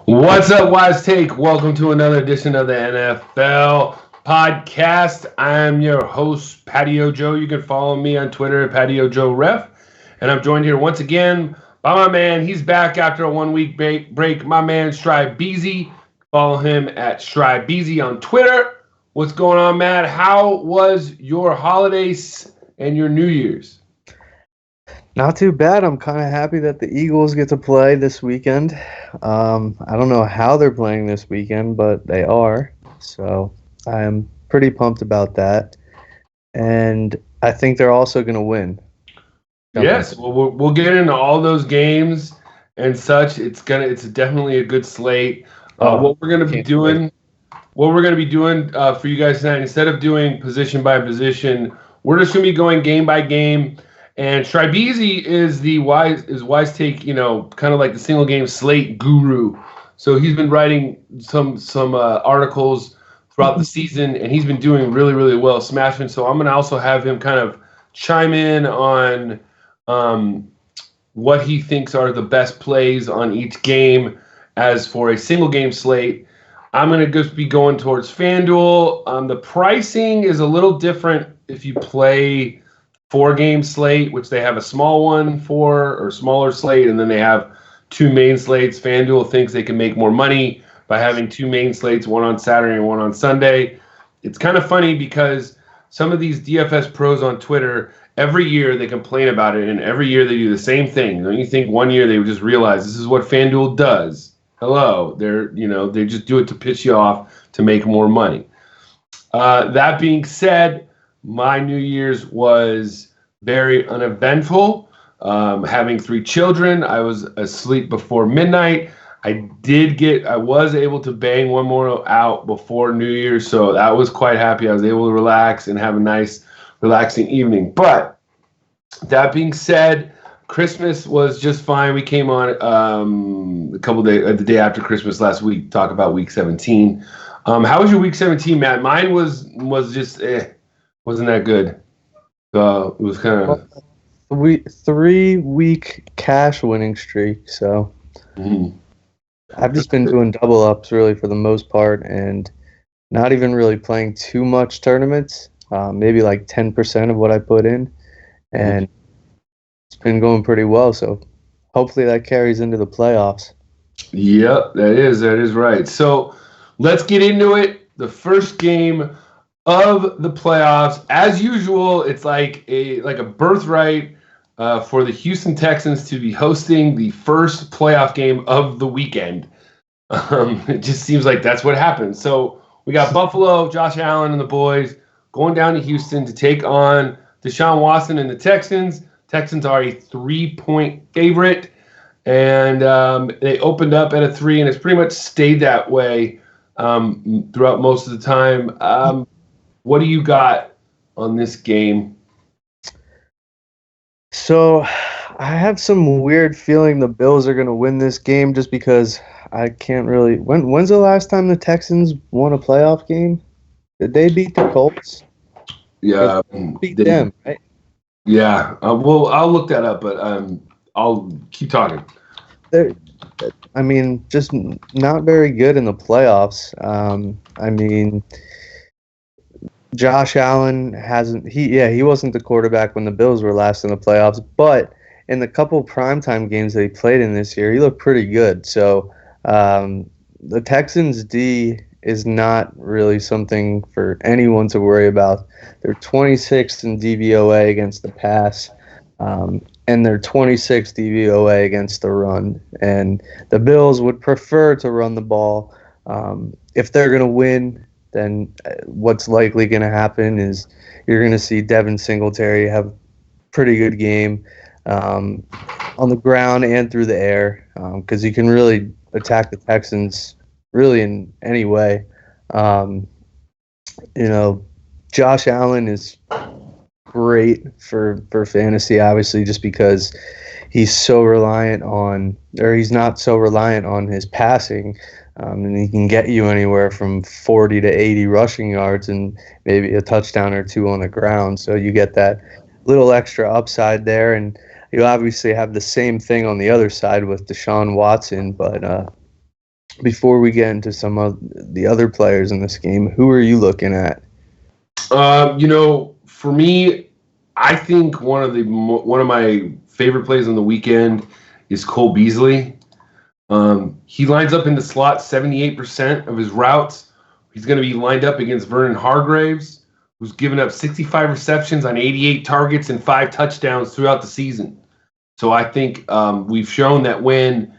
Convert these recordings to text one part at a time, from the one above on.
What's up, WiseTake? Welcome to another edition of the NFL podcast. I'm your host, Patio Joe. You can follow me on Twitter at Patio Joe Ref. And I'm joined here once again by my man. He's back after a 1 week break. My man, Shribezy. Follow him at Shribezy on Twitter. What's going on, Matt? How was your holidays and your New Year's? Not too bad. I'm kind of happy that the Eagles get to play this weekend. I don't know how they're playing this weekend, but they are. So I am pretty pumped about that. And I think they're also going to win. Yes, well, we'll get into all those games and such. It's definitely a good slate. What we're gonna be doing, for you guys tonight, instead of doing position by position, we're just gonna be going game by game. And Shribezy is WiseTake, kind of like the single game slate guru. So he's been writing some articles throughout the season, and he's been doing really, really well, smashing. So I'm gonna also have him kind of chime in on what he thinks are the best plays on each game. As for a single game slate, I'm going to just be going towards FanDuel. The pricing is a little different if you play 4-game slate, which they have a small one for, or smaller slate, and then they have 2 main slates. FanDuel thinks they can make more money by having 2 main slates, one on Saturday and one on Sunday. It's kind of funny because some of these DFS pros on Twitter, every year they complain about it, and every year they do the same thing. Don't you think one year they would just realize this is what FanDuel does? Hello, they just do it to piss you off to make more money. That being said, my New Year's was very uneventful. Having 3 children, I was asleep before midnight. I was able to bang one more out before New Year's, so that was quite happy. I was able to relax and have a nice, relaxing evening. But that being said, Christmas was just fine. We came on the day after Christmas last week, talk about week 17. How was your week 17, Matt? Mine was just wasn't that good. It was kind of 3-week cash winning streak. So I've just been doing double ups really for the most part, and not even really playing too much tournaments. Maybe like 10% of what I put in, and it's been going pretty well. So hopefully that carries into the playoffs. Yep, that is right. So let's get into it. The first game of the playoffs, as usual, it's like a birthright for the Houston Texans to be hosting the first playoff game of the weekend. It just seems like that's what happens. So we got Buffalo, Josh Allen, and the boys going down to Houston to take on Deshaun Watson and the Texans. Texans are a 3-point favorite, and they opened up at a 3, and it's pretty much stayed that way throughout most of the time. What do you got on this game? So I have some weird feeling the Bills are going to win this game just because I can't really. When's the last time the Texans won a playoff game? Did they beat the Colts? Yeah, beat them, right? Yeah, well, I'll look that up, but I'll keep talking. Just not very good in the playoffs. Josh Allen he wasn't the quarterback when the Bills were last in the playoffs, but in the couple primetime games that he played in this year, he looked pretty good. So the Texans D is not really something for anyone to worry about. They're 26th in DVOA against the pass, and they're 26th DVOA against the run. And the Bills would prefer to run the ball. If they're going to win, then what's likely going to happen is you're going to see Devin Singletary have a pretty good game on the ground and through the air because he can really attack the Texans really in any way. Josh Allen is great for fantasy, obviously, just because he's not so reliant on his passing. And he can get you anywhere from 40 to 80 rushing yards and maybe a touchdown or 2 on the ground. So you get that little extra upside there. And you obviously have the same thing on the other side with Deshaun Watson. But before we get into some of the other players in this game, who are you looking at? For me, I think one of my favorite plays on the weekend is Cole Beasley. He lines up in the slot 78% of his routes. He's going to be lined up against Vernon Hargraves, who's given up 65 receptions on 88 targets and 5 touchdowns throughout the season. So I think we've shown that when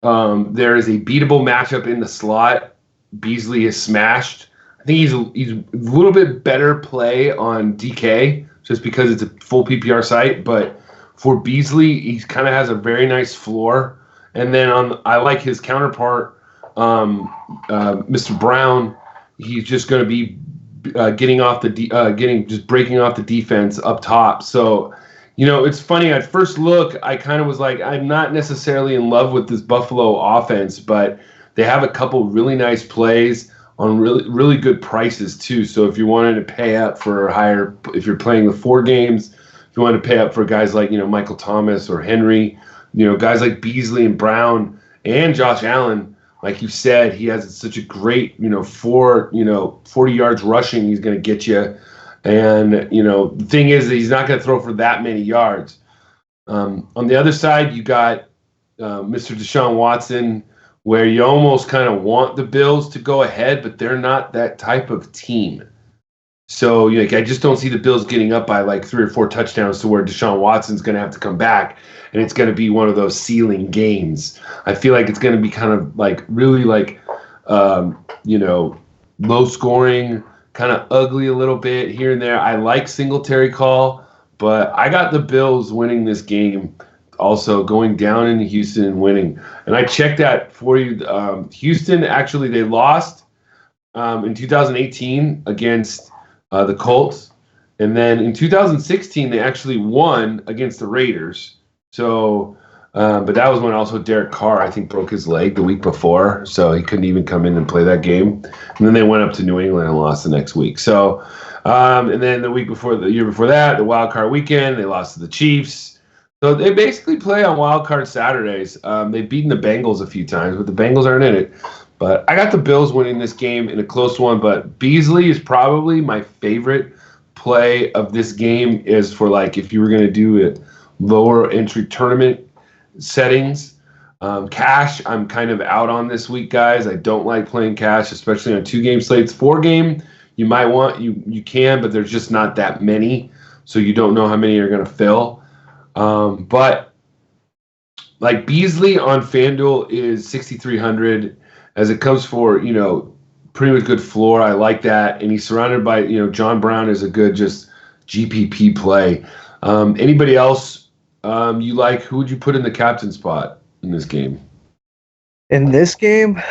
there is a beatable matchup in the slot, Beasley is smashed. I think he's a little bit better play on DK just because it's a full PPR site. But for Beasley, he kind of has a very nice floor. And then I like his counterpart, Mr. Brown. He's just going to be breaking off the defense up top. So, it's funny. At first look, I kind of was like, I'm not necessarily in love with this Buffalo offense, but they have a couple really nice plays on really, really good prices too. So if you wanted to pay up for higher, if you're playing the 4 games, if you want to pay up for guys like, Michael Thomas or Henry, guys like Beasley and Brown and Josh Allen, like you said, he has such a great, 40 yards rushing he's going to get you. And, the thing is that he's not going to throw for that many yards. On the other side, you got Mr. Deshaun Watson, where you almost kind of want the Bills to go ahead, but they're not that type of team. So I just don't see the Bills getting up by like 3 or 4 touchdowns to where Deshaun Watson's going to have to come back, and it's going to be one of those ceiling games. I feel like it's going to be kind of like really like, low scoring, kind of ugly a little bit here and there. I like Singletary call, but I got the Bills winning this game. Also going down into Houston and winning. And I checked that for you. Houston, actually, they lost in 2018 against the Colts. And then in 2016, they actually won against the Raiders. So, but that was when also Derek Carr, I think, broke his leg the week before. So he couldn't even come in and play that game. And then they went up to New England and lost the next week. So, and then the year before that, the wild card weekend, they lost to the Chiefs. So they basically play on wild card Saturdays. They've beaten the Bengals a few times, but the Bengals aren't in it. But I got the Bills winning this game in a close one. But Beasley is probably my favorite play of this game. Is for like if you were going to do it lower entry tournament settings. Cash, I'm kind of out on this week, guys. I don't like playing cash, especially on 2-game slates. 4-game, you might want you can, but there's just not that many, so you don't know how many are going to fill. But like Beasley on FanDuel is 6,300 as it comes for, pretty much good floor. I like that. And he's surrounded by, John Brown is a good just GPP play. Anybody else you like? Who would you put in the captain spot in this game? In this game,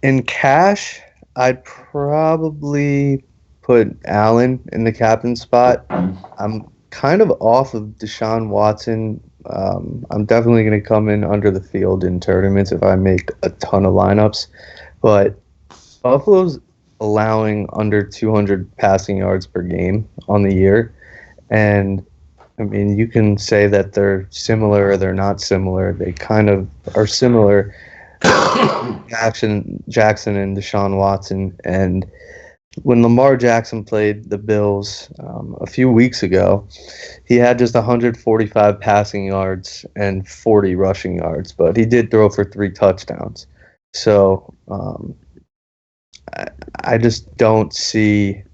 in cash, I'd probably put Allen in the captain spot. I'm kind of off of Deshaun Watson. I'm definitely going to come in under the field in tournaments if I make a ton of lineups. But Buffalo's allowing under 200 passing yards per game on the year. And, I mean, you can say that they're similar or they're not similar. They kind of are similar. Jackson and Deshaun Watson. And when Lamar Jackson played the Bills a few weeks ago, he had just 145 passing yards and 40 rushing yards, but he did throw for 3 touchdowns. So I just don't see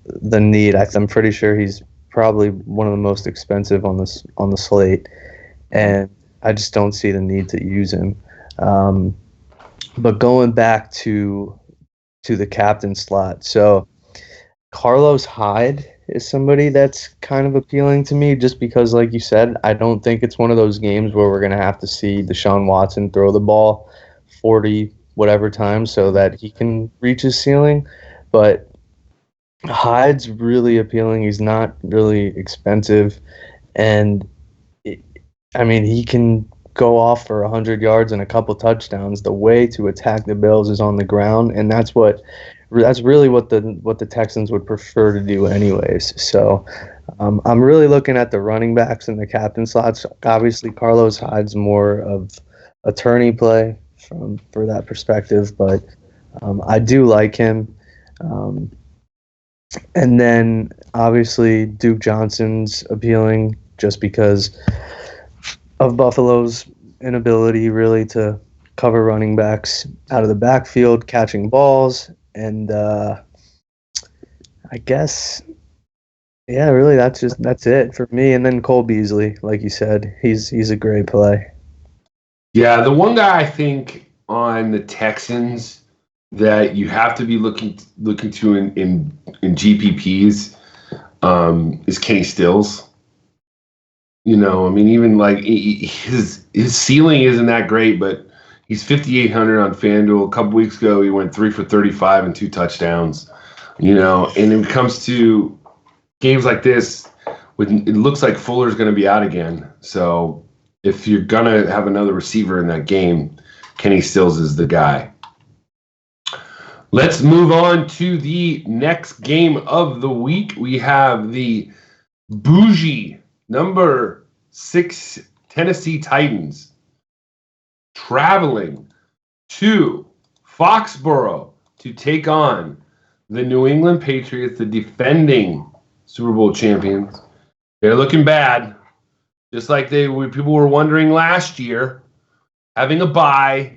the need. I'm pretty sure he's probably one of the most expensive on the slate, and I just don't see the need to use him. But going back to the captain slot. So Carlos Hyde is somebody that's kind of appealing to me just because, like you said, I don't think it's one of those games where we're going to have to see Deshaun Watson throw the ball 40 whatever times so that he can reach his ceiling. But Hyde's really appealing. He's not really expensive. And, he can go off for 100 yards and a couple touchdowns. The way to attack the Bills is on the ground, and that's really what the Texans would prefer to do anyways. So I'm really looking at the running backs and the captain slots. Obviously, Carlos Hyde's more of attorney play for that perspective, but I do like him. And then obviously Duke Johnson's appealing just because of Buffalo's inability really to cover running backs out of the backfield, catching balls, and I guess really that's it for me. And then Cole Beasley, like you said, he's a great play. Yeah, the one guy I think on the Texans that you have to be looking to in GPPs is Kenny Stills. You know, I mean, even like his ceiling isn't that great, but he's 5,800 on FanDuel. A couple weeks ago, he went 3 for 35 and 2 touchdowns. You know, and when it comes to games like this, it looks like Fuller's going to be out again. So if you're going to have another receiver in that game, Kenny Stills is the guy. Let's move on to the next game of the week. We have the bougie number 6 Tennessee Titans traveling to Foxborough to take on the New England Patriots, the defending Super Bowl champions. They're looking bad, just like people were wondering last year, having a bye,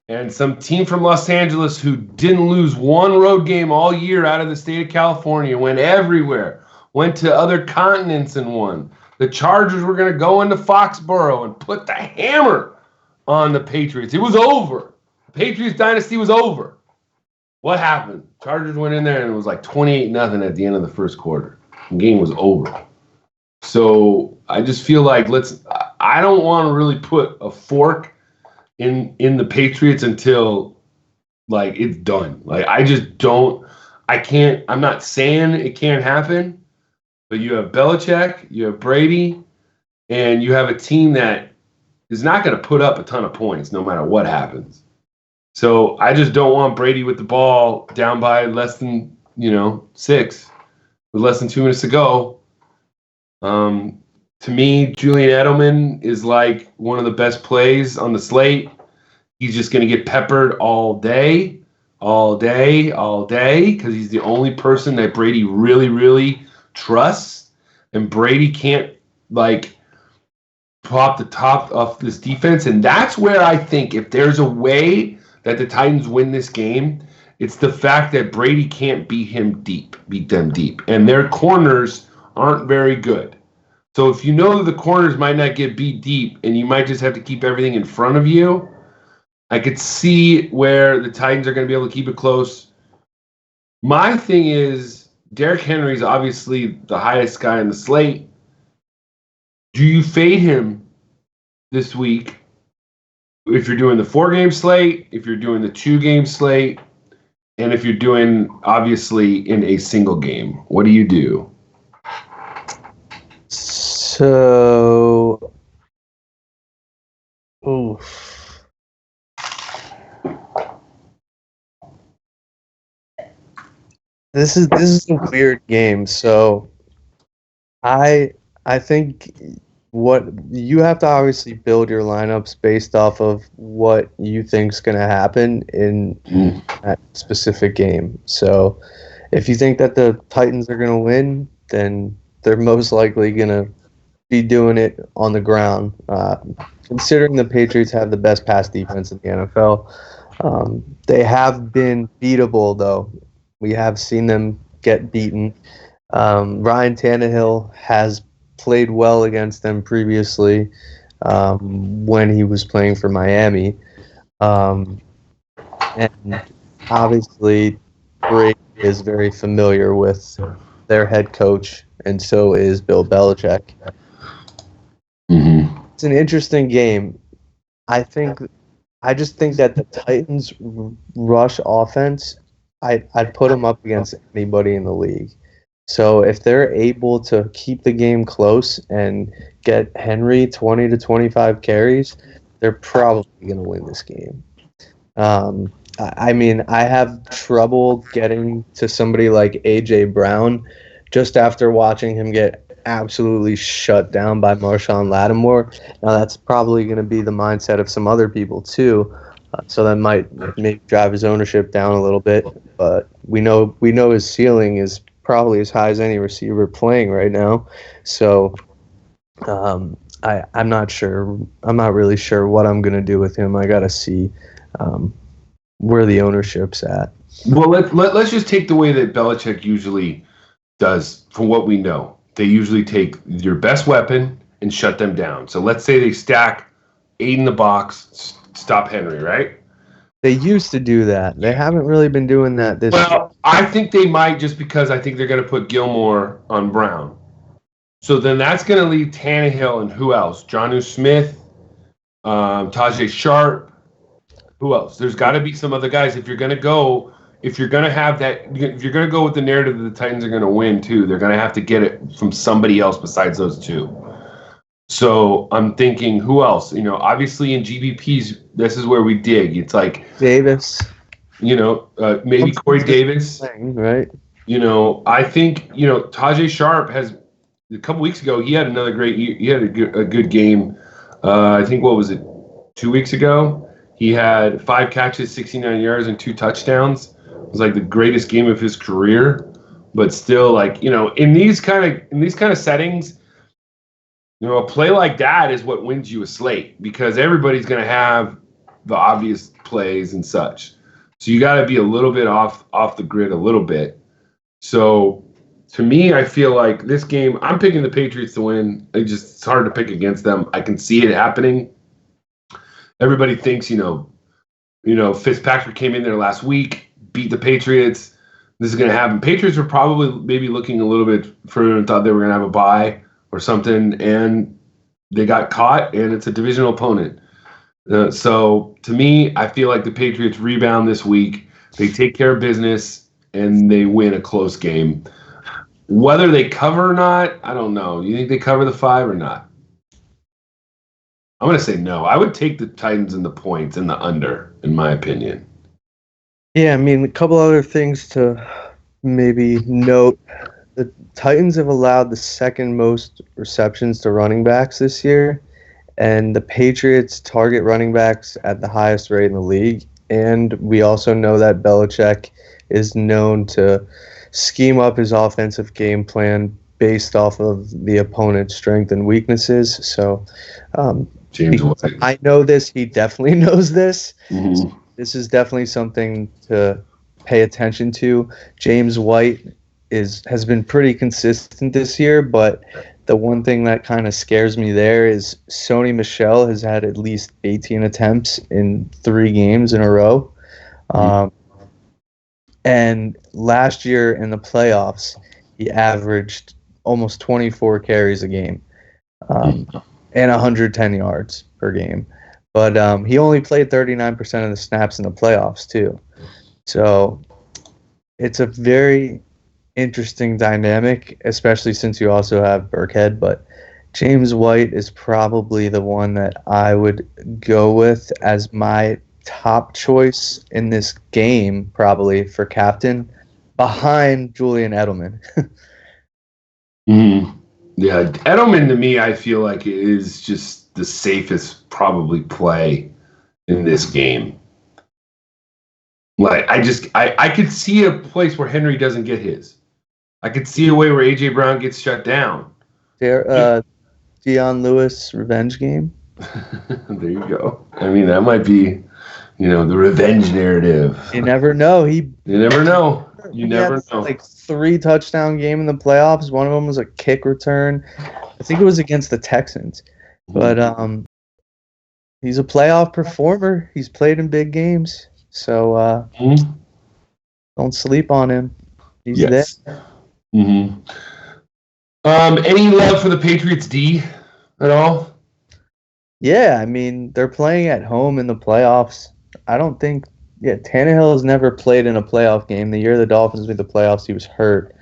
and some team from Los Angeles who didn't lose one road game all year out of the state of California, went everywhere, went to other continents and won. The Chargers were going to go into Foxborough and put the hammer on the Patriots. It was over. The Patriots dynasty was over. What happened? Chargers went in there and it was like 28-0 at the end of the first quarter. The game was over. So I just feel like I don't want to really put a fork in the Patriots until like it's done. Like I just don't. I can't. I'm not saying it can't happen, but you have Belichick, you have Brady, and you have a team that is not going to put up a ton of points no matter what happens. So I just don't want Brady with the ball down by less than 6 with less than 2 minutes to go. To me, Julian Edelman is like one of the best plays on the slate. He's just going to get peppered all day, because he's the only person that Brady really, really trusts. And Brady can't, pop the top of this defense. And that's where I think if there's a way that the Titans win this game, it's the fact that Brady can't beat them deep. And their corners aren't very good. So if you know that the corners might not get beat deep and you might just have to keep everything in front of you, I could see where the Titans are going to be able to keep it close. My thing is, Derrick Henry is obviously the highest guy in the slate. Do you fade him this week? If you're doing the 4-game slate, if you're doing the 2-game slate, and if you're doing, obviously, in a single game, what do you do? So, this is a weird game. So, I think what you have to obviously build your lineups based off of what you think's going to happen in that specific game. So, if you think that the Titans are going to win, then they're most likely going to be doing it on the ground. Considering the Patriots have the best pass defense in the NFL, they have been beatable, though. We have seen them get beaten. Ryan Tannehill has played well against them previously when he was playing for Miami. And obviously, Brady is very familiar with their head coach, and so is Bill Belichick. Mm-hmm. It's an interesting game. I just think that the Titans' rush offense, I'd put them up against anybody in the league. So if they're able to keep the game close and get Henry 20 to 25 carries, they're probably going to win this game. I mean, I have trouble getting to somebody like A.J. Brown just after watching him get absolutely shut down by Marshawn Lattimore. Now that's probably going to be the mindset of some other people too. So that might maybe drive his ownership down a little bit. But we know his ceiling is probably as high as any receiver playing right now. So I'm not sure. I'm not really sure what I'm going to do with him. I got to see where the ownership's at. Well, let's just take the way that Belichick usually does. From what we know, they usually take your best weapon and shut them down. So let's say they stack 8 in the box, stop Henry, right? They used to do that. They haven't really been doing that this year. Well, I think they might, just because I think they're going to put Gilmore on Brown. So then that's going to leave Tannehill and who else? Jonnu Smith, Tajay Sharp. Who else? There's got to be some other guys. If you're going to go with the narrative that the Titans are going to win too, they're going to have to get it from somebody else besides those two. So I'm thinking, who else? Obviously in GBPs, this is where we dig. It's like Davis. Maybe Corey Davis. Right. I think, Tajay Sharp has, a couple weeks ago, he had another great year. He had a good game. I think, what was it, 2 weeks ago? He had 5 catches, 69 yards, and 2 touchdowns. It was like the greatest game of his career. But still, in these kind of settings, a play like that is what wins you a slate, because everybody's going to have the obvious plays and such. So you got to be a little bit off the grid a little bit. So to me, I feel like this game, I'm picking the Patriots to win. It's hard to pick against them. I can see it happening. Everybody thinks, Fitzpatrick came in there last week, beat the Patriots. This is going to happen. Patriots were probably maybe looking a little bit further and thought they were going to have a bye or something, and they got caught, and it's a divisional opponent. So to me, I feel like the Patriots rebound this week. They take care of business, and they win a close game. Whether they cover or not, I don't know. You think they cover the 5 or not? I'm going to say no. I would take the Titans and the points and the under, in my opinion. Yeah, a couple other things to maybe note. The Titans have allowed the second most receptions to running backs this year, and the Patriots target running backs at the highest rate in the league. And we also know that Belichick is known to scheme up his offensive game plan based off of the opponent's strengths and weaknesses. So James White. I know this. He definitely knows this. Mm-hmm. This is definitely something to pay attention to. James White has been pretty consistent this year, but the one thing that kind of scares me there is Sony Michel has had at least 18 attempts in 3 games in a row. And last year in the playoffs, he averaged almost 24 carries a game and 110 yards per game. But he only played 39% of the snaps in the playoffs, too. So it's a very interesting dynamic, especially since you also have Burkhead. But James White is probably the one that I would go with as my top choice in this game, probably for captain, behind Julian Edelman. Yeah, Edelman to me, I feel like is just the safest probably play in this game. Like I could see a place where Henry doesn't get his. I could see a way where AJ Brown gets shut down. Dion Lewis revenge game. There you go. That might be, the revenge narrative. You never know. You never know. You never know. Like 3 touchdown game in the playoffs. One of them was a kick return. I think it was against the Texans. But he's a playoff performer. He's played in big games. So don't sleep on him. He's there. Mm-hmm. Any love for the Patriots D at all? Yeah, they're playing at home in the playoffs. I don't think Tannehill has never played in a playoff game. The year the Dolphins made the playoffs, he was hurt.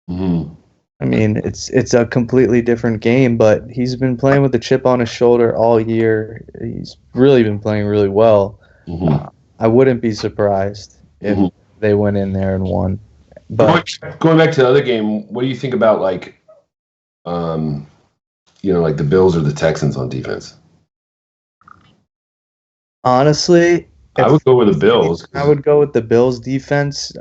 Mm-hmm. It's a completely different game, but he's been playing with a chip on his shoulder all year. He's really been playing really well. Mm-hmm. I wouldn't be surprised if they went in there and won. But going back to the other game, what do you think about like the Bills or the Texans on defense? Honestly, I would go with the Bills. I would go with the Bills defense.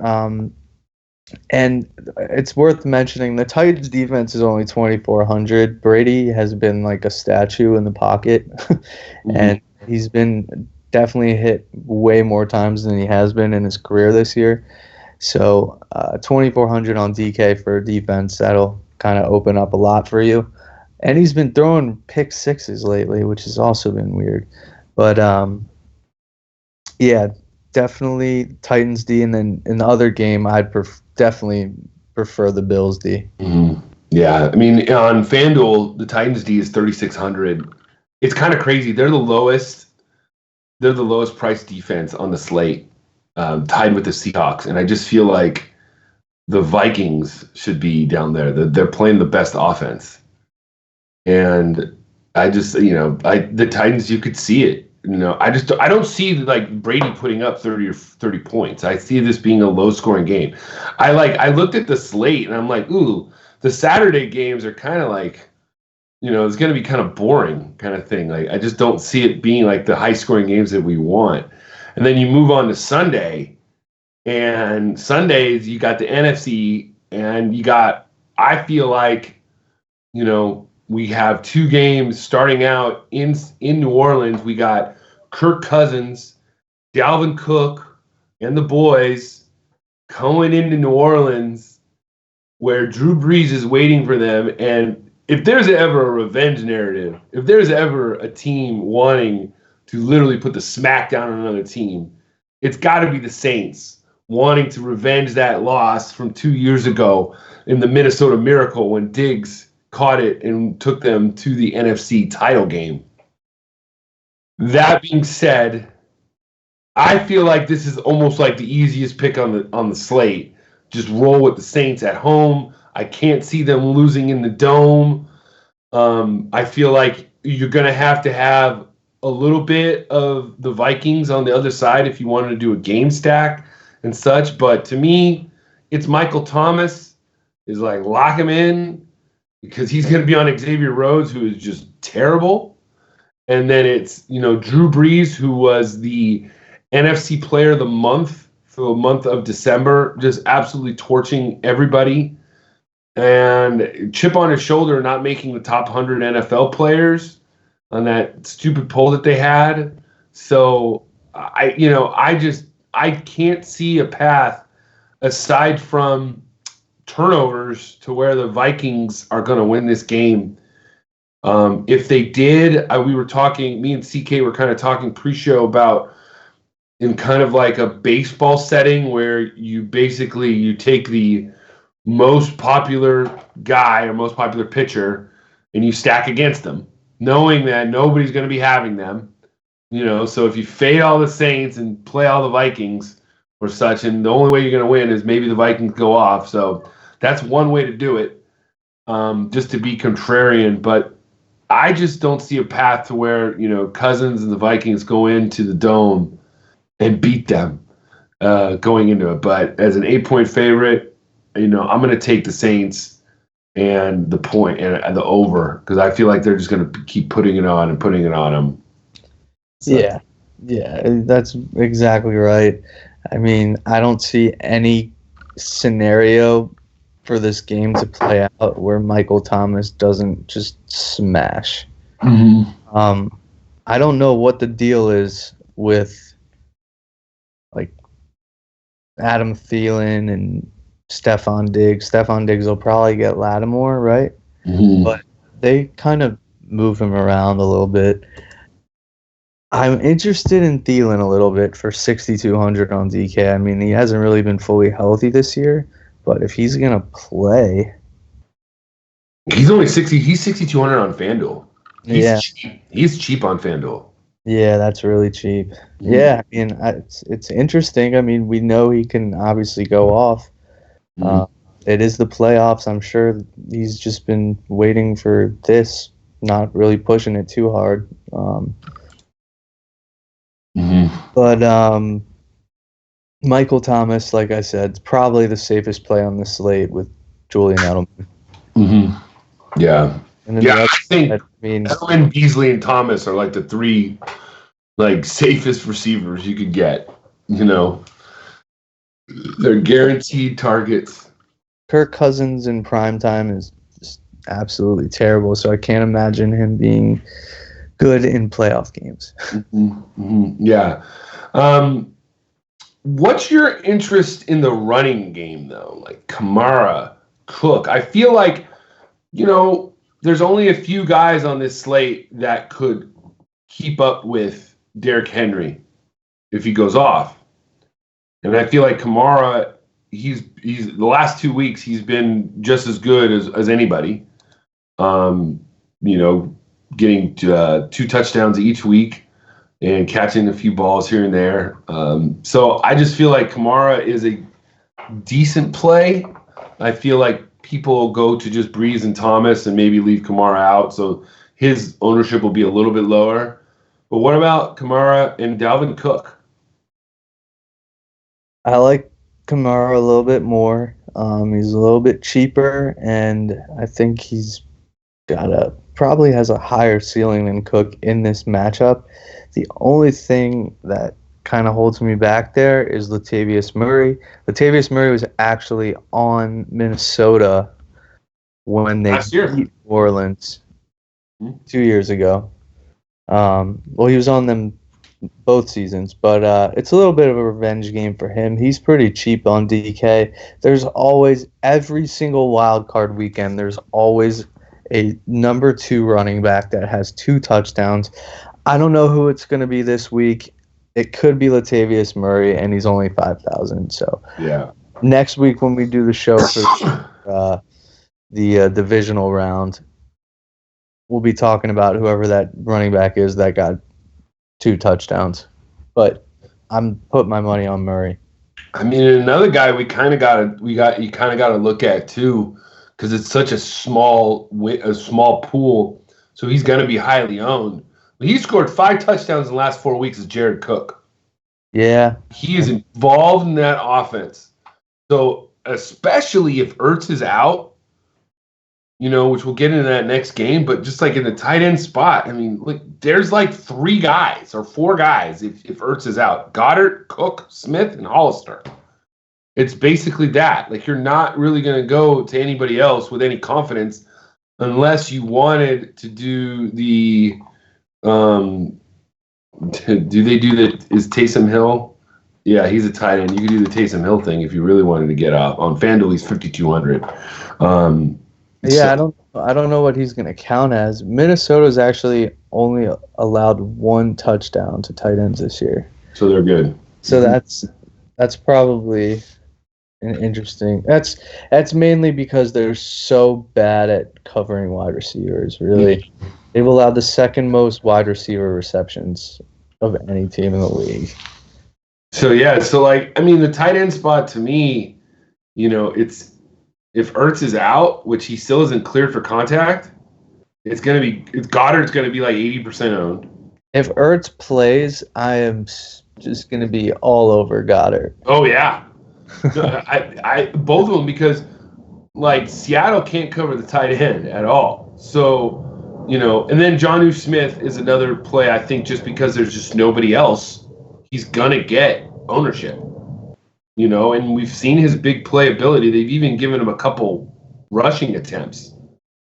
And it's worth mentioning the Titans defense is only 2,400. Brady has been like a statue in the pocket, and he's been definitely hit way more times than he has been in his career this year. So 2,400 on DK for defense, that'll kind of open up a lot for you. And he's been throwing pick sixes lately, which has also been weird. But yeah, definitely Titans D, and then in the other game, I'd definitely prefer the Bills D. Mm-hmm. Yeah, I mean, on FanDuel, the Titans D is 3,600. It's kind of crazy. They're the lowest priced defense on the slate, tied with the Seahawks, and I just feel like the Vikings should be down there. They're playing the best offense, and I just, the Titans, you could see it. I don't see like Brady putting up 30 points. I see this being a low scoring game. I looked at the slate and I'm like, ooh, the Saturday games are kind of like, it's going to be kind of boring kind of thing. Like, I just don't see it being like the high scoring games that we want. And then you move on to Sunday, and Sundays you got the NFC, and I feel like, we have two games starting out in New Orleans. We got Kirk Cousins, Dalvin Cook, and the boys going into New Orleans, where Drew Brees is waiting for them. And if there's ever a revenge narrative, if there's ever a team wanting to literally put the smack down on another team, it's got to be the Saints wanting to revenge that loss from 2 years ago in the Minnesota Miracle when Diggs caught it and took them to the NFC title game. That being said, I feel like this is almost like the easiest pick on the slate. Just roll with the Saints at home. I can't see them losing in the Dome. I feel like you're going to have a little bit of the Vikings on the other side if you wanted to do a game stack and such. But to me, it's Michael Thomas. Is like, lock him in, because he's going to be on Xavier Rhodes, who is just terrible. And then it's, Drew Brees, who was the NFC Player of the Month for the month of December, just absolutely torching everybody. And chip on his shoulder, not making the top 100 NFL players on that stupid poll that they had. So I can't see a path aside from turnovers to where the Vikings are going to win this game. If they did, we were talking, me and CK were kind of talking pre-show about in kind of like a baseball setting where you take the most popular guy or most popular pitcher and you stack against them, knowing that nobody's going to be having them. So if you fade all the Saints and play all the Vikings or such, and the only way you're going to win is maybe the Vikings go off. So that's one way to do it, just to be contrarian. But I just don't see a path to where, Cousins and the Vikings go into the Dome and beat them going into it. But as an 8-point favorite, I'm going to take the Saints and the point and the over, because I feel like they're just going to keep putting it on and putting it on them. So. Yeah, that's exactly right. I mean, I don't see any scenario for this game to play out where Michael Thomas doesn't just smash. Mm-hmm. I don't know what the deal is with like Adam Thielen and Stephon Diggs. Stephon Diggs will probably get Lattimore, right? Mm-hmm. But they kind of move him around a little bit. I'm interested in Thielen a little bit for 6,200 on DK. I mean, he hasn't really been fully healthy this year, but if he's gonna play, he's only 60. He's 6,200 on FanDuel. Cheap. He's cheap on FanDuel. Yeah, that's really cheap. Mm-hmm. Yeah, I mean, it's interesting. I mean, we know he can obviously go off. Mm-hmm. It is the playoffs. I'm sure he's just been waiting for this, not really pushing it too hard. But Michael Thomas, like I said, is probably the safest play on the slate with Julian Edelman. Mm-hmm. Yeah. And then yeah, I think mean, Edelman, Beasley, and Thomas are like the three safest receivers you could get. They're guaranteed targets. Kirk Cousins in primetime is just absolutely terrible, so I can't imagine him being good in playoff games. Yeah. What's your interest in the running game, though? Like Kamara, Cook. I feel like, there's only a few guys on this slate that could keep up with Derrick Henry if he goes off. And I feel like Kamara, he's the last 2 weeks, he's been just as good as anybody. Getting 2 touchdowns each week and catching a few balls here and there. So I just feel like Kamara is a decent play. I feel like people go to just Breeze and Thomas and maybe leave Kamara out, so his ownership will be a little bit lower. But what about Kamara and Dalvin Cook? I like Kamara a little bit more. He's a little bit cheaper, and I think he's probably has a higher ceiling than Cook in this matchup. The only thing that kind of holds me back there is Latavius Murray. Latavius Murray was actually on Minnesota when they beat New Orleans 2 years ago. He was on them both seasons, but it's a little bit of a revenge game for him. He's pretty cheap on DK. There's always, every single wild card weekend, there's always a number 2 running back that has 2 touchdowns. I don't know who it's going to be this week. It could be Latavius Murray, and he's only 5,000. So yeah, next week when we do the show for the divisional round, we'll be talking about whoever that running back is that got 2 touchdowns. But I'm putting my money on Murray. I mean, another guy you kind of got to look at too, because it's such a small pool, so he's going to be highly owned. He scored 5 touchdowns in the last 4 weeks. Is Jared Cook? Yeah, he is involved in that offense. So especially if Ertz is out, which we'll get into that next game, but just like in the tight end spot, I mean, there's like 3 guys or 4 guys if Ertz is out: Goddard, Cook, Smith, and Hollister. It's basically that. Like, you're not really going to go to anybody else with any confidence unless you wanted to do the is Taysom Hill? Yeah, he's a tight end. You could do the Taysom Hill thing if you really wanted to get up. On FanDuel, he's 5,200. I don't know what he's going to count as. Minnesota's actually only allowed 1 touchdown to tight ends this year. So they're good. So that's probably an interesting. That's mainly because they're so bad at covering wide receivers. Really, they've allowed the 2nd most wide receiver receptions of any team in the league. So the tight end spot to me, it's if Ertz is out, which he still isn't cleared for contact, Goddard's going to be like 80% owned. If Ertz plays, I am just going to be all over Goddard. Oh yeah. I both of them, because Seattle can't cover the tight end at all. So, and then Jonnu Smith is another play, I think, just because there's just nobody else, he's gonna get ownership. And we've seen his big playability. They've even given him a couple rushing attempts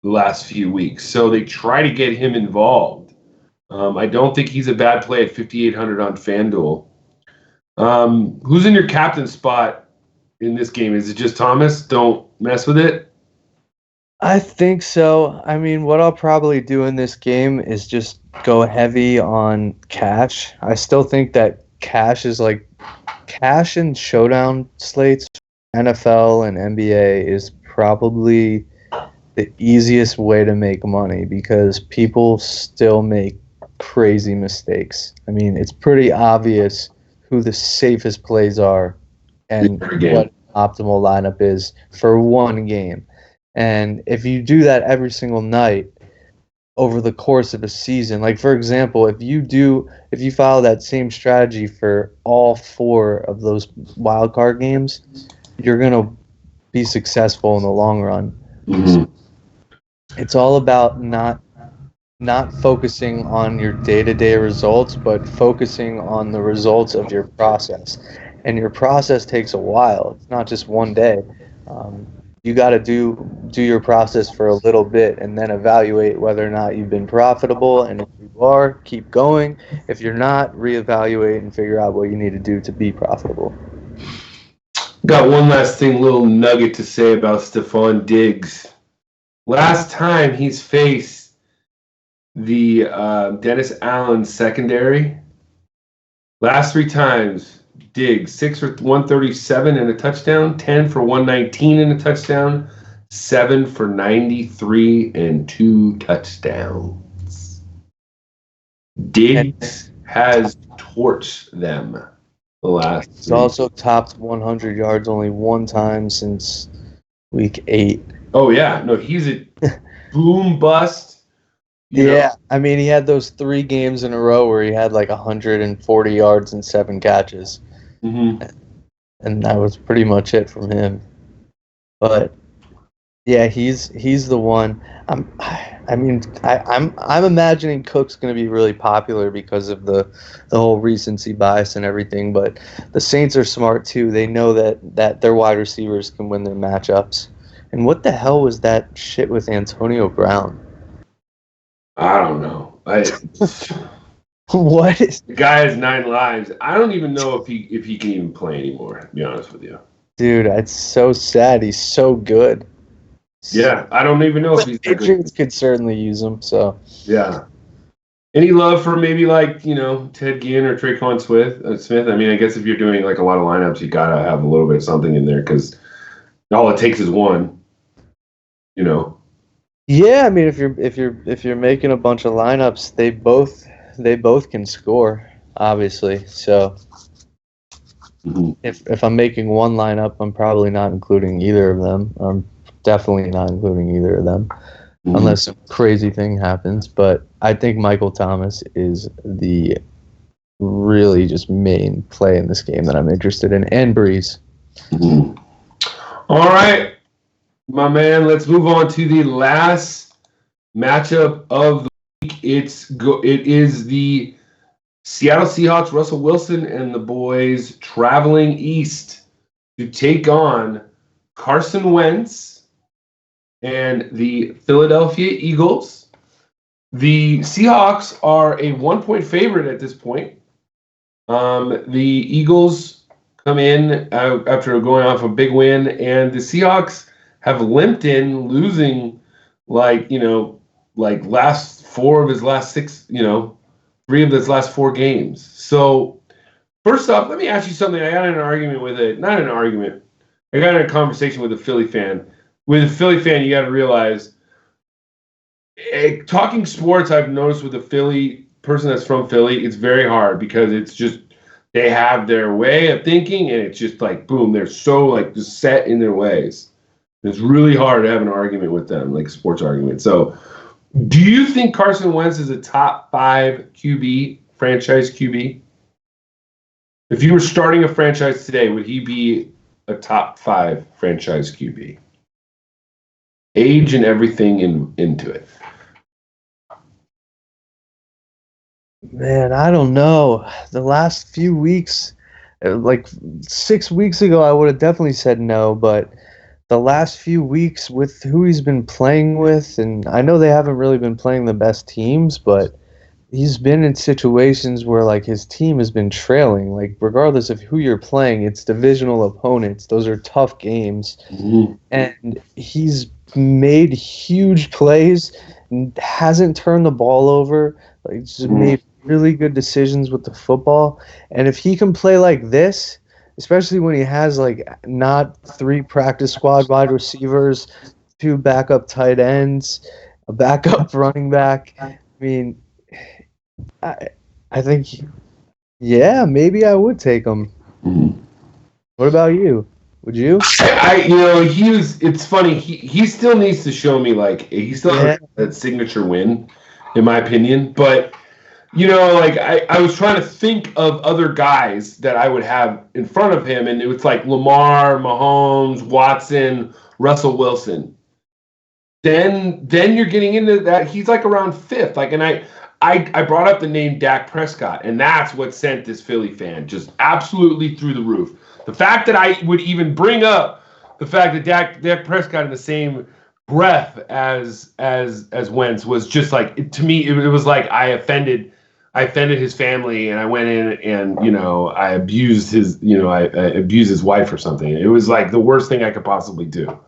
the last few weeks. So they try to get him involved. I don't think he's a bad play at 5,800 on FanDuel. Who's in your captain spot in this game? Is it just Thomas? Don't mess with it? I think so. I mean, what I'll probably do in this game is just go heavy on cash. I still think that cash and showdown slates, NFL and NBA, is probably the easiest way to make money because people still make crazy mistakes. I mean, it's pretty obvious who the safest plays are and what optimal lineup is for one game. And if you do that every single night over the course of a season, like for example, if you follow that same strategy for all 4 of those wild card games, you're going to be successful in the long run. Mm-hmm. It's all about not focusing on your day-to-day results, but focusing on the results of your process. And your process takes a while. It's not just one day. Um, you got to do your process for a little bit and then evaluate whether or not you've been profitable. And if you are, keep going. If you're not, reevaluate and figure out what you need to do to be profitable. Got one last thing, little nugget to say about Stephon Diggs. Last time he's faced the Dennis Allen secondary, last 3 times, Diggs 6 for 137 and a touchdown, 10 for 119 and a touchdown, 7 for 93 and 2 touchdowns. Diggs has torched them the last. He's also topped 100 yards only one time since week 8. Oh yeah, no, he's a boom bust. Yeah, I mean, he had those 3 games in a row where he had like 140 yards and 7 catches, and that was pretty much it from him. But yeah, he's the one. I'm imagining Cook's going to be really popular because of the whole recency bias and everything. But the Saints are smart too. They know that their wide receivers can win their matchups. And what the hell was that shit with Antonio Brown? I don't know. What? The guy has 9 lives. I don't even know if he can even play anymore, to be honest with you. Dude, it's so sad. He's so good. Yeah, I don't even know if he's good. Patriots could certainly use him, so. Yeah. Any love for maybe Ted Ginn or Traquan Smith? I mean, I guess if you're doing like a lot of lineups, you gotta have a little bit of something in there because all it takes is one. Yeah, I mean, if you're making a bunch of lineups, they both can score, obviously. So if I'm making one lineup, I'm probably not including either of them. I'm definitely not including either of them, unless some crazy thing happens. But I think Michael Thomas is the really just main play in this game that I'm interested in, and Breeze. All right, my man, let's move on to the last matchup of the week. It is the Seattle Seahawks, Russell Wilson, and the boys traveling east to take on Carson Wentz and the Philadelphia Eagles. The Seahawks are a 1-point favorite at this point. The Eagles come in after going off a big win, and the Seahawks have limped in, losing last 4 of his last 6, 3 of his last 4 games. So first off, let me ask you something. I got in an argument not an argument. I got in a conversation with a Philly fan. With a Philly fan, you got to realize, talking sports, I've noticed with a Philly person that's from Philly, it's very hard because it's just, they have their way of thinking, and it's just like, boom, they're so just set in their ways. It's really hard to have an argument with them, like a sports argument. So do you think Carson Wentz is a top 5 QB, franchise QB? If you were starting a franchise today, would he be a top 5 franchise QB? Age and everything into it. Man, I don't know. The last few weeks, like 6 weeks ago, I would have definitely said no, but the last few weeks with who he's been playing with, and I know they haven't really been playing the best teams, but he's been in situations where his team has been trailing. Regardless of who you're playing, it's divisional opponents. Those are tough games. Mm-hmm. And he's made huge plays, hasn't turned the ball over, just made really good decisions with the football. And if he can play like this, especially when he has not 3 practice squad wide receivers, 2 backup tight ends, a backup running back, I mean, I think, yeah, maybe I would take him. Mm-hmm. What about you? Would you? It's funny. He still needs to show me he still has that signature win, in my opinion. But I was trying to think of other guys that I would have in front of him, and it was Lamar, Mahomes, Watson, Russell Wilson. then you're getting into that. He's like around 5th. Like, and I brought up the name Dak Prescott, and that's what sent this Philly fan just absolutely through the roof. The fact that I would even bring up the fact that Dak Prescott in the same breath as Wentz was just like, to me, it was like I offended his family, and I went in and I abused his I abused his wife or something. It was like the worst thing I could possibly do.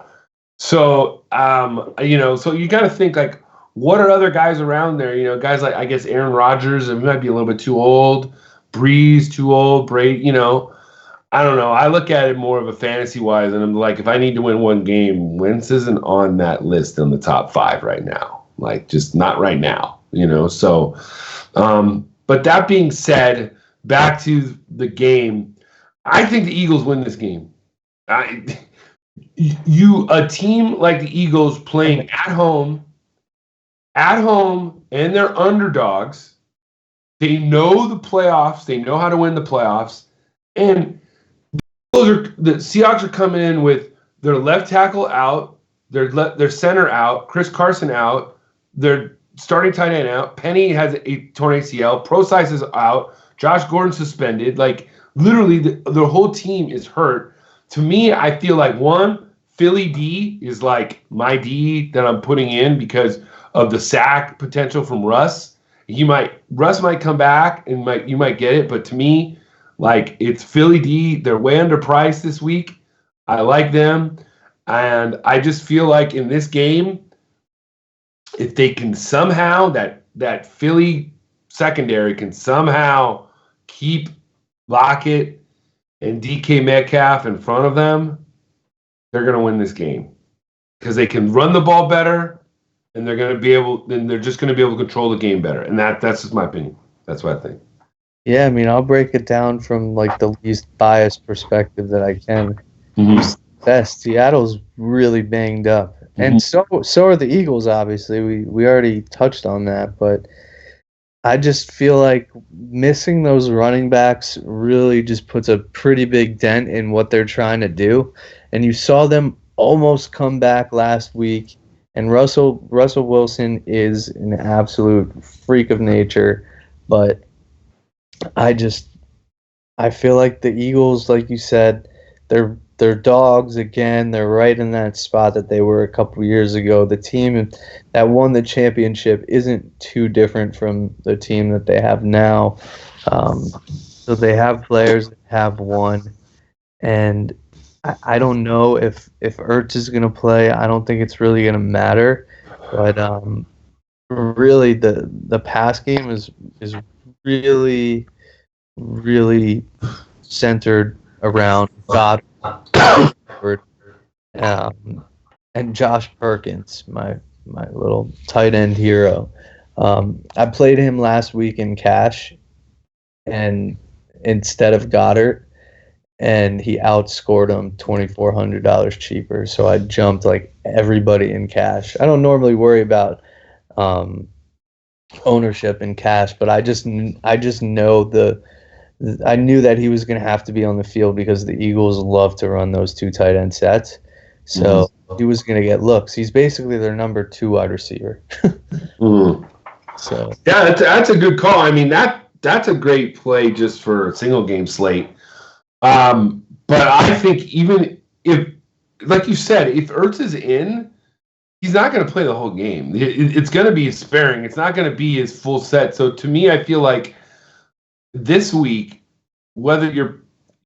So so you got to think like, what are other guys around there? Guys like, I guess, Aaron Rodgers, and he might be a little bit too old. Breeze too old. Brady, I don't know. I look at it more of a fantasy wise, and I'm like, if I need to win one game, Wentz isn't on that list in the top 5 right now. Like, just not right now, So, but that being said, back to the game, I think the Eagles win this game. A team like the Eagles playing at home, and they're underdogs. They know the playoffs. They know how to win the playoffs, and the Seahawks are coming in with their left tackle out, their center out, Chris Carson out, their starting tight end out. Penny has a torn ACL. Procise is out. Josh Gordon suspended. Like, literally, the whole team is hurt. To me, I feel like, one, Philly D is like my D that I'm putting in because of the sack potential from Russ. Russ might come back and you might get it, but to me, like, it's Philly D. They're way underpriced this week. I like them. And I just feel like in this game, if they can somehow, that Philly secondary can somehow keep Lockett and DK Metcalf in front of them, they're going to win this game. Because they can run the ball better, and they're just going to be able to control the game better. And that's just my opinion. That's what I think. Yeah, I mean, I'll break it down from like the least biased perspective that I can. Seattle's really banged up, and so are the Eagles. Obviously, we already touched on that, but I just feel like missing those running backs really just puts a pretty big dent in what they're trying to do. And you saw them almost come back last week. And Russell Wilson is an absolute freak of nature, but I feel like the Eagles, like you said, they're dogs again. They're right in that spot that they were a couple years ago. The team that won the championship isn't too different from the team that they have now. So they have players that have won, and I don't know if Ertz is going to play. I don't think it's really going to matter, but really the pass game is really, really centered around Goddard and Josh Perkins, my little tight end hero. I played him last week in cash, and instead of Goddard, and he outscored him $2,400 cheaper. So I jumped like everybody in cash. I don't normally worry about ownership in cash, but I just know I knew that he was going to have to be on the field because the Eagles love to run those 2 tight end sets. So he was going to get looks. He's basically their number 2 wide receiver. So yeah, that's a good call. I mean, that's a great play just for a single game slate. But I think even if, like you said, if Ertz is in, he's not going to play the whole game. It's going to be a sparing. It's not going to be his full set. So to me, I feel like this week, whether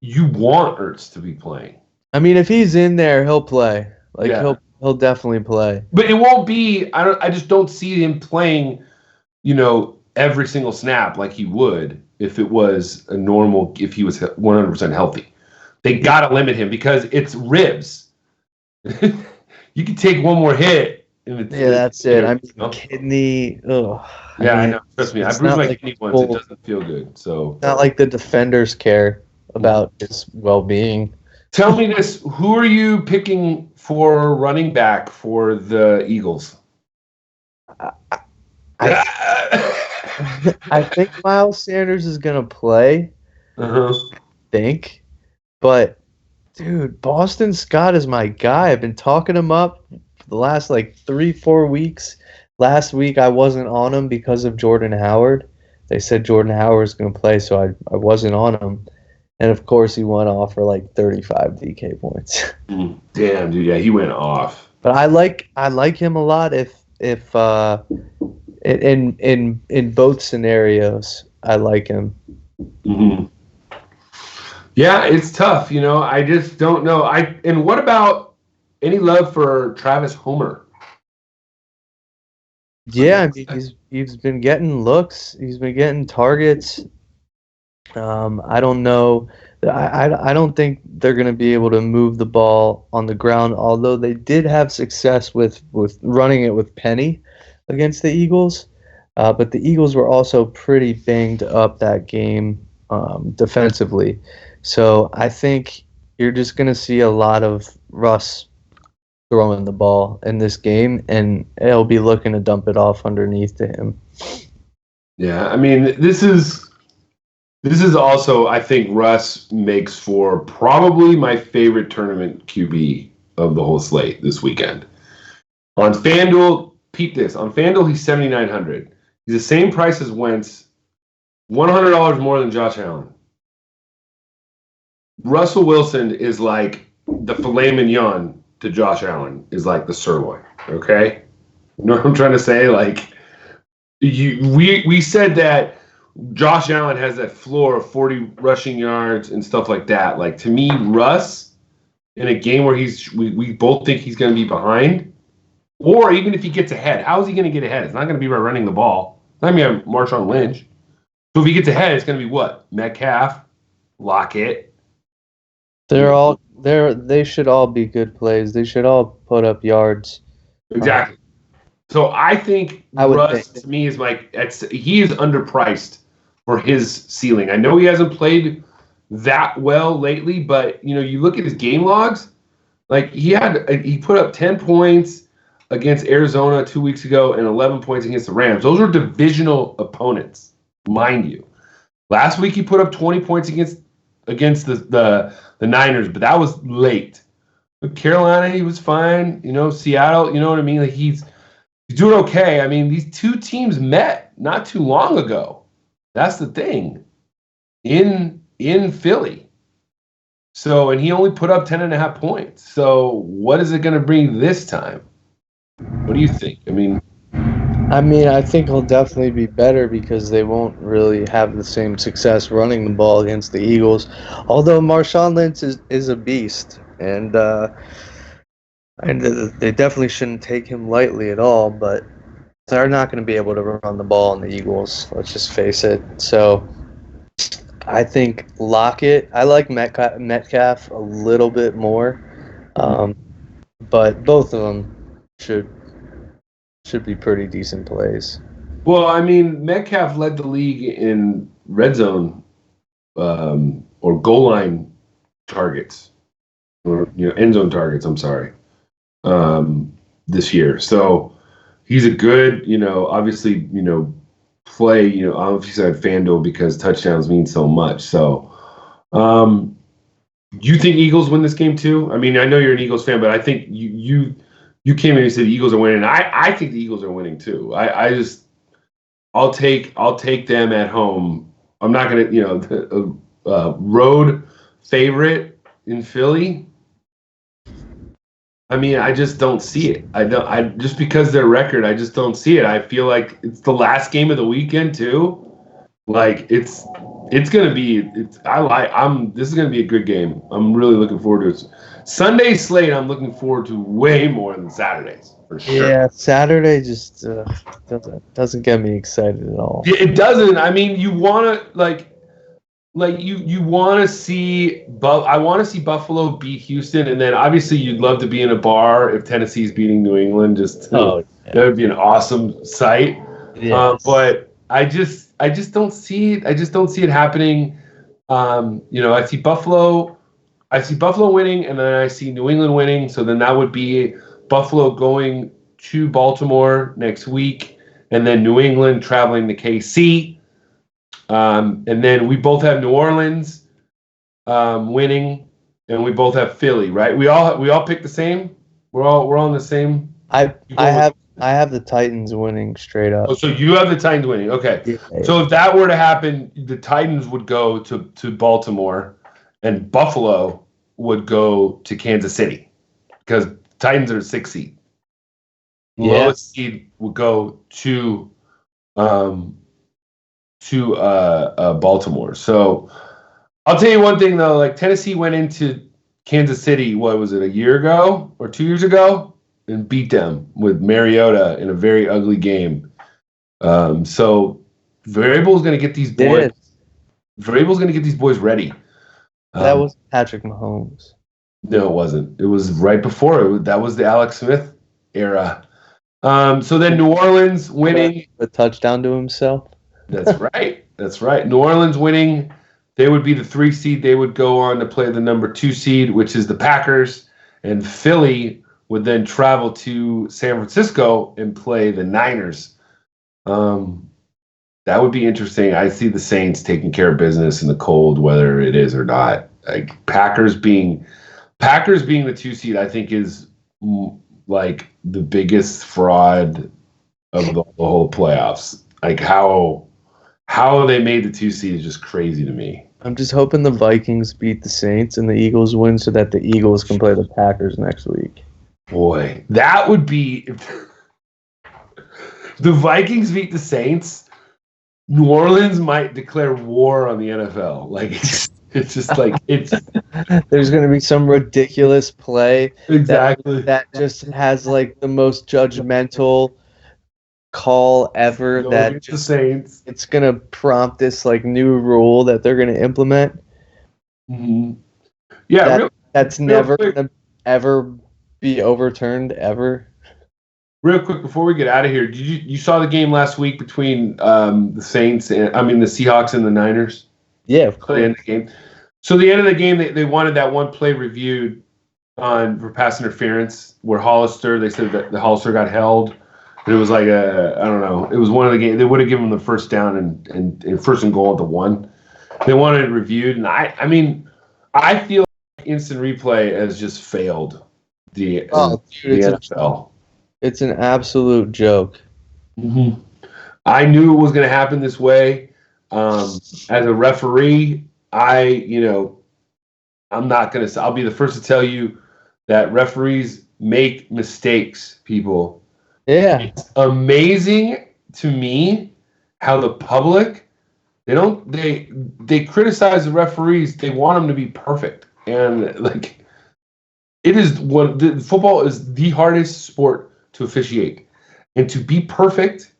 you want Ertz to be playing. I mean, if he's in there, he'll play. Like, yeah. He'll definitely play. But it won't be. I just don't see him playing, every single snap like he would if it was if he was 100% healthy. They got to limit him because it's ribs. You can take one more hit. That's it. I mean, kidney. Oh, yeah, I know. Trust me, I bruised my kidney once. It doesn't feel good. So not like the defenders care about his well-being. Tell me this: who are you picking for running back for the Eagles? I think Miles Sanders is gonna play. I think, but dude, Boston Scott is my guy. I've been talking him up for the last like 3-4 weeks. Last week I wasn't on him because of Jordan Howard. They said Jordan Howard was going to play, so I wasn't on him. And of course, he went off for like 35 DK points. Damn, dude, yeah, he went off. But I like him a lot. If in both scenarios, I like him. Mm-hmm. Yeah, it's tough. I just don't know. And what about any love for Travis Homer? Yeah, I mean, he's been getting looks. He's been getting targets. I don't know. I don't think they're going to be able to move the ball on the ground, although they did have success with running it with Penny against the Eagles. But the Eagles were also pretty banged up that game defensively. So I think you're just going to see a lot of Russ throwing the ball in this game, and he'll be looking to dump it off underneath to him. Yeah, I mean, this is also, I think Russ makes for probably my favorite tournament QB of the whole slate this weekend. On FanDuel, peep this. On FanDuel, he's 7,900. He's the same price as Wentz, $100 more than Josh Allen. Russell Wilson is like the filet mignon to Josh Allen is like the sirloin, okay? You know what I'm trying to say? Like, we said that Josh Allen has that floor of 40 rushing yards and stuff like that. Like, to me, Russ, in a game where we both think he's going to be behind, or even if he gets ahead, how is he going to get ahead? It's not going to be by running the ball. It's not going to be Marshawn Lynch. So if he gets ahead, it's going to be what? Metcalf, Lockett. They should all be good plays. They should all put up yards. Exactly. So I think Russ, to me, is he is underpriced for his ceiling. I know he hasn't played that well lately, but you look at his game logs, like he put up 10 points against Arizona 2 weeks ago and 11 points against the Rams. Those are divisional opponents, mind you. Last week he put up 20 points against the Niners, but that was late. But Carolina, he was fine. Seattle, you know what I mean? Like he's doing okay. I mean, these two teams met not too long ago. That's the thing. In Philly. So, and he only put up 10.5 points. So what is it going to bring this time? What do you think? I mean, I think he'll definitely be better because they won't really have the same success running the ball against the Eagles. Although Marshawn Lynch is a beast, and they definitely shouldn't take him lightly at all. But they're not going to be able to run the ball on the Eagles. Let's just face it. So I think Lockett. I like Metcalf a little bit more, but both of them should be pretty decent plays. Well, I mean, Metcalf led the league in red zone or goal line targets, or end zone targets. I'm sorry, this year. So he's a good, obviously, play. I don't know if you said FanDuel because touchdowns mean so much. So, do you think Eagles win this game too? I mean, I know you're an Eagles fan, but I think you came in and said the Eagles are winning. I think the Eagles are winning too. I'll take them at home. I'm not gonna, the road favorite in Philly. I mean, I just don't see it. I just because their record, I just don't see it. I feel like it's the last game of the weekend too. Like it's gonna be. This is gonna be a good game. I'm really looking forward to it. Sunday slate, I'm looking forward to way more than Saturdays for sure. Yeah, Saturday just doesn't get me excited at all. It doesn't. I mean, you want to you want to see. I want to see Buffalo beat Houston, and then obviously you'd love to be in a bar if Tennessee's beating New England. That would be an awesome sight. Yes. But I just don't see it. I just don't see it happening. I see Buffalo winning, and then I see New England winning. So then that would be Buffalo going to Baltimore next week, and then New England traveling to KC. And then we both have New Orleans winning, and we both have Philly, right? We all pick the same. We're all in the same. I have the Titans winning straight up. Oh, so you have the Titans winning. Okay. Yeah. So if that were to happen, the Titans would go to Baltimore, and Buffalo would go to Kansas City because Titans are 6th seed. Lowest seed would go to Baltimore. So I'll tell you one thing though, like Tennessee went into Kansas City, what was it, a year ago or 2 years ago, and beat them with Mariota in a very ugly game. So Variable's going to get these boys. Variable's going to get these boys ready. That was Patrick Mahomes. No, it wasn't. It was right before. That was the Alex Smith era. So then New Orleans winning. A touchdown to himself. That's right. That's right. New Orleans winning. They would be the 3 seed. They would go on to play the number 2 seed, which is the Packers. And Philly would then travel to San Francisco and play the Niners. That would be interesting. I see the Saints taking care of business in the cold, whether it is or not. Like Packers being the 2 seed, I think is like the biggest fraud of the whole playoffs. Like how they made the 2 seed is just crazy to me. I'm just hoping the Vikings beat the Saints and the Eagles win so that the Eagles can play the Packers next week. Boy, that would be if the Vikings beat the Saints. New Orleans might declare war on the NFL. Like it's just like it's. There's going to be some ridiculous play exactly that just has like the most judgmental call ever. That just the Saints. It's going to prompt this like new rule that they're going to implement. Mm-hmm. Yeah, that's never going to ever be overturned ever. Real quick before we get out of here, did you saw the game last week between the Saints and the Seahawks and the Niners? Yeah, of course. The end of the game. So the end of the game, they wanted that one play reviewed for pass interference where Hollister. They said that the Hollister got held. And it was like I don't know. It was one of the games. They would have given them the first down and first and goal at the 1. They wanted it reviewed, and I feel like instant replay has just failed the NFL. It's an absolute joke. Mm-hmm. I knew it was going to happen this way. As a referee, I'm not going to. I'll be the first to tell you that referees make mistakes. People. Yeah. It's amazing to me how the public they criticize the referees. They want them to be perfect, and like it is football is the hardest sport to officiate, and to be perfect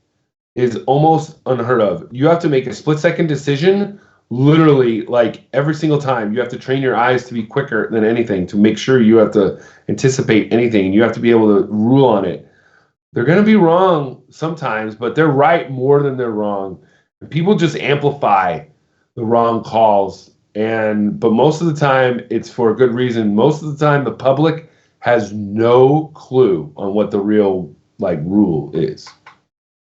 is almost unheard of. You have to make a split-second decision, literally, like every single time. You have to train your eyes to be quicker than anything to make sure you have to anticipate anything. You have to be able to rule on it. They're going to be wrong sometimes, but they're right more than they're wrong. And people just amplify the wrong calls, but most of the time it's for a good reason. Most of the time the public has no clue on what the real rule is.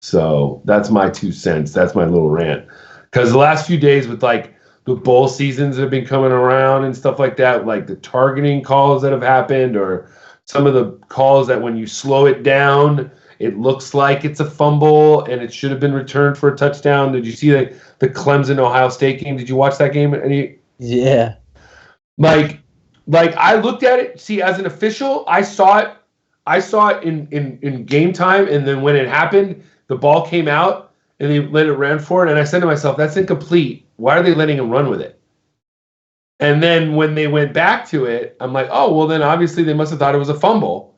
So that's my 2 cents. That's my little rant. Because the last few days with the bowl seasons that have been coming around and stuff like that, like the targeting calls that have happened, or some of the calls that when you slow it down, it looks like it's a fumble and it should have been returned for a touchdown. Did you see the Clemson-Ohio State game? Did you watch that game? Yeah. Like I looked at it. See, as an official, I saw it in game time, and then when it happened, the ball came out and they let it run for it. And I said to myself, "That's incomplete. Why are they letting him run with it?" And then when they went back to it, I'm like, "Oh, well, then obviously they must have thought it was a fumble."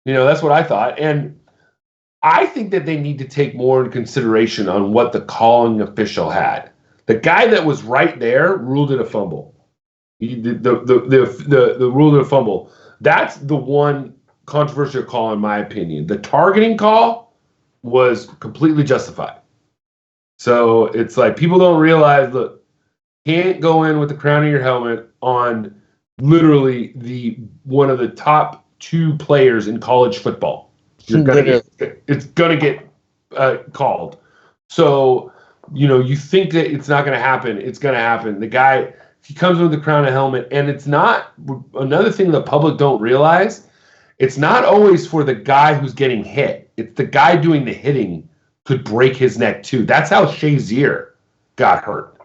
That's what I thought. And I think that they need to take more in consideration on what the calling official had. The guy that was right there ruled it a fumble. The rule of the fumble. That's the one controversial call in my opinion. The targeting call was completely justified. So it's like people don't realize, look, can't go in with the crown of your helmet on literally one of the top 2 players in college football. It's gonna get called. So you think that it's not gonna happen. It's gonna happen. The guy, he comes with the crown of helmet, and it's not. Another thing the public don't realize it's not always for the guy who's getting hit. It's the guy doing the hitting could break his neck too. That's how Shazier got hurt.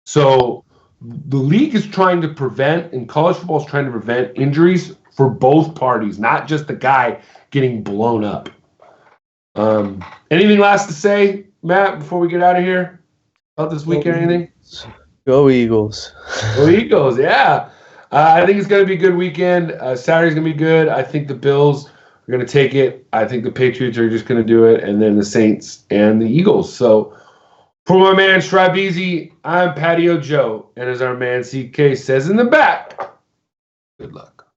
So the league is trying to prevent, and college football is trying to prevent injuries for both parties, not just the guy getting blown up. Anything last to say, Matt, before we get out of here about this weekend? Anything? Go Eagles. Go Eagles, yeah. I think it's going to be a good weekend. Saturday's going to be good. I think the Bills are going to take it. I think the Patriots are just going to do it, and then the Saints and the Eagles. So for my man Shribezy, I'm Patio Joe, and as our man CK says in the back, good luck.